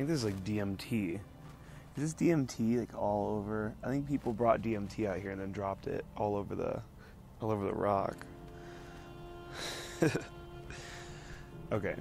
think this is like DMT. Is this DMT like all over? I think people brought DMT out here and then dropped it all over the rock. Okay.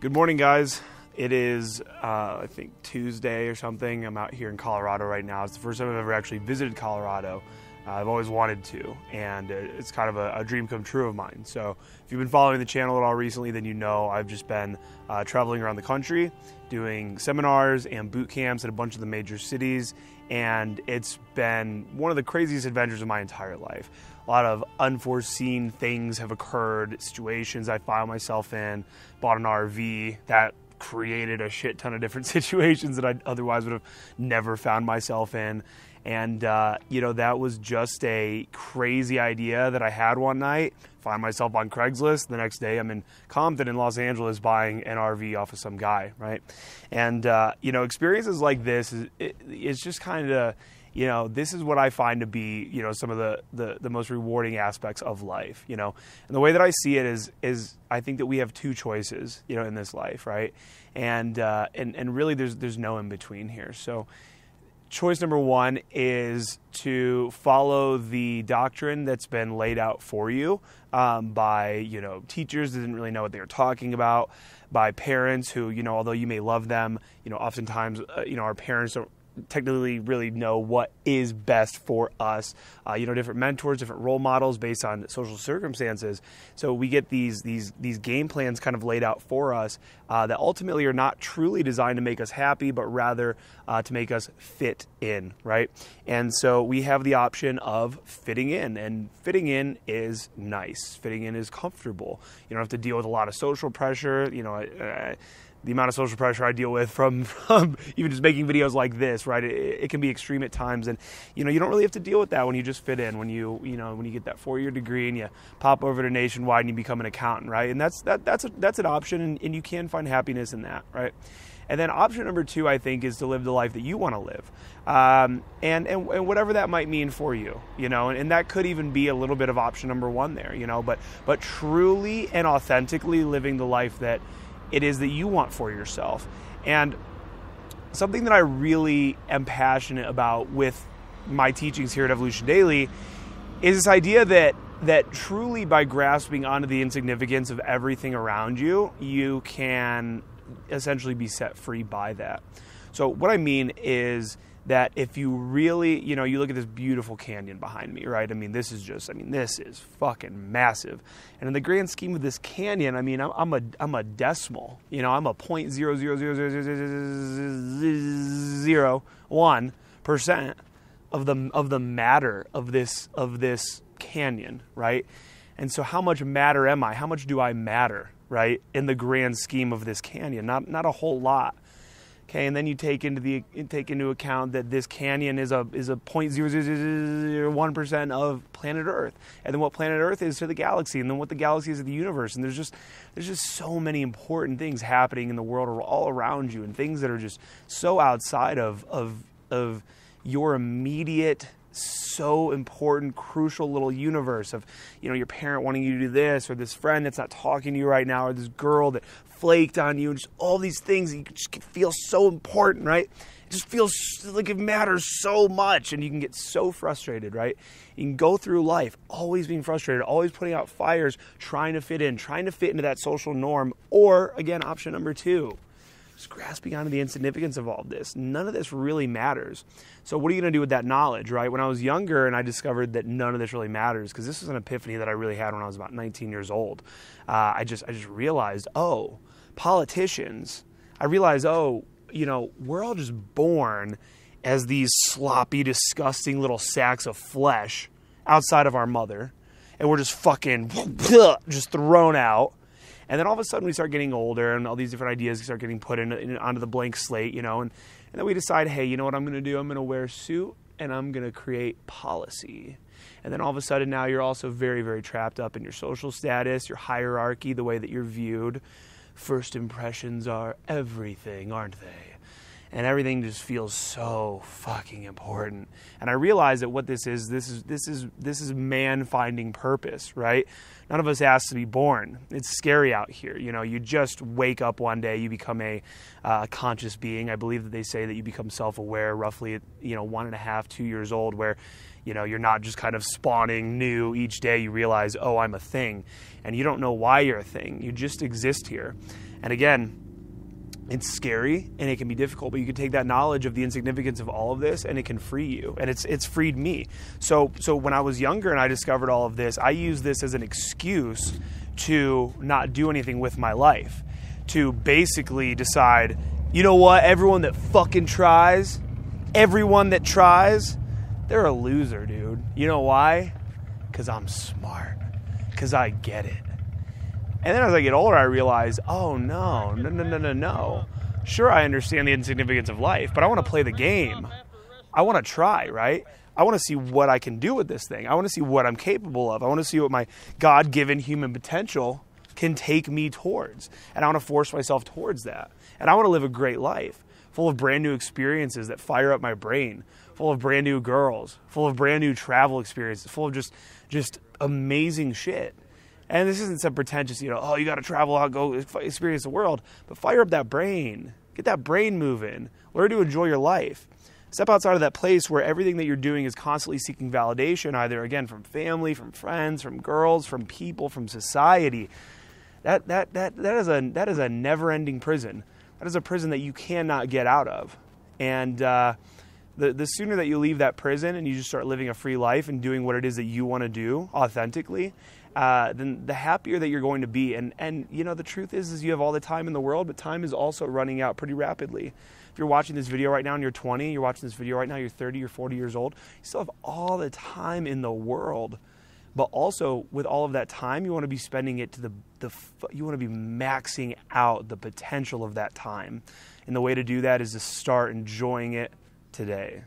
Good morning, guys. It is, I think, Tuesday or something. I'm out here in Colorado right now. It's the first time I've ever actually visited Colorado. I've always wanted to, and it's kind of a dream come true of mine. So if you've been following the channel at all recently, then you know I've just been traveling around the country, doing seminars and boot camps in a bunch of the major cities, and it's been one of the craziest adventures of my entire life. A lot of unforeseen things have occurred, situations I found myself in, bought an RV that created a shit ton of different situations that I otherwise would have never found myself in. And, that was just a crazy idea that I had one night. Found myself on Craigslist. The next day I'm in Compton in Los Angeles buying an RV off of some guy, right? And, experiences like this, it's just kind of, this is what I find to be, some of the most rewarding aspects of life, And the way that I see it is I think that we have two choices, in this life, right? And really there's no in between here. So choice number one is to follow the doctrine that's been laid out for you by, teachers that didn't really know what they were talking about, by parents who, although you may love them, oftentimes, our parents don't technically really know what is best for us. Different mentors, different role models based on social circumstances. So we get these game plans kind of laid out for us that ultimately are not truly designed to make us happy, but rather to make us fit in, right? And so we have the option of fitting in, and fitting in is nice. Fitting in is comfortable. You don't have to deal with a lot of social pressure. The amount of social pressure I deal with from even just making videos like this, right? It can be extreme at times, and you don't really have to deal with that when you just fit in. When you get that 4-year degree and you pop over to Nationwide and you become an accountant, right? And that's an option, and you can find happiness in that, right? And then option number two, I think, is to live the life that you want to live, and whatever that might mean for you, and that could even be a little bit of option number one there, but truly and authentically living the life that it is that you want for yourself. And something that I really am passionate about with my teachings here at Evolution Daily is this idea that truly by grasping onto the insignificance of everything around you, you can essentially be set free by that. So what I mean is that if you really, you look at this beautiful canyon behind me, right? This is fucking massive. And in the grand scheme of this canyon, I'm a decimal, I'm a 0.0000001% of the matter of this canyon, right? And so how much matter am I? How much do I matter, right? In the grand scheme of this canyon, not a whole lot. Okay, and then you take into account that this canyon is a 0.00001% of planet Earth, and then what planet Earth is to the galaxy, and then what the galaxy is to the universe. And there's just so many important things happening in the world all around you, and things that are just so outside of your immediate, so important, crucial little universe of, your parent wanting you to do this, or this friend that's not talking to you right now, or this girl that flaked on you, and just all these things that you just feel so important, right? It just feels like it matters so much, and you can get so frustrated, right? You can go through life always being frustrated, always putting out fires, trying to fit into that social norm, or, again, option number two, just grasping onto the insignificance of all of this. None of this really matters. So what are you going to do with that knowledge, right? When I was younger and I discovered that none of this really matters, because this was an epiphany that I really had when I was about 19 years old. I just realized, politicians, we're all just born as these sloppy, disgusting little sacks of flesh outside of our mother, and we're just fucking just thrown out. And then all of a sudden we start getting older, and all these different ideas start getting put onto the blank slate, and then we decide, hey, you know what I'm going to do? I'm going to wear a suit, and I'm going to create policy. And then all of a sudden now you're also very, very trapped up in your social status, your hierarchy, the way that you're viewed. First impressions are everything, aren't they? and everything just feels so fucking important. And I realize that what this is man finding purpose, right? None of us asked to be born. It's scary out here. You know, you just wake up one day, you become a conscious being. I believe that they say that you become self-aware roughly at, 1.5, 2 years old, where, you're not just kind of spawning new each day. You realize, oh, I'm a thing. And you don't know why you're a thing. You just exist here. And again, it's scary and it can be difficult, but you can take that knowledge of the insignificance of all of this and it can free you. And it's freed me. So when I was younger and I discovered all of this, I used this as an excuse to not do anything with my life. To basically decide, you know what, everyone that fucking tries, everyone that tries, they're a loser, dude. You know why? Because I'm smart. Because I get it. And then as I get older, I realize, oh, no. Sure, I understand the insignificance of life, but I want to play the game. I want to try, right? I want to see what I can do with this thing. I want to see what I'm capable of. I want to see what my God-given human potential can take me towards. And I want to force myself towards that. And I want to live a great life, full of brand new experiences that fire up my brain, full of brand new girls, full of brand new travel experiences, full of just amazing shit. And this isn't some pretentious, oh, you got to travel out, go experience the world. But fire up that brain. Get that brain moving. Learn to enjoy your life. Step outside of that place where everything that you're doing is constantly seeking validation, either, again, from family, from friends, from girls, from people, from society. That is a never-ending prison. That is a prison that you cannot get out of. And the sooner that you leave that prison and you just start living a free life and doing what it is that you want to do authentically, then the happier that you're going to be. And the truth is you have all the time in the world, but time is also running out pretty rapidly. If you're watching this video right now and you're 20, you're watching this video right now, you're 30, you're 40 years old, you still have all the time in the world. But also, with all of that time, you want to be spending it to you want to be maxing out the potential of that time. And the way to do that is to start enjoying it today.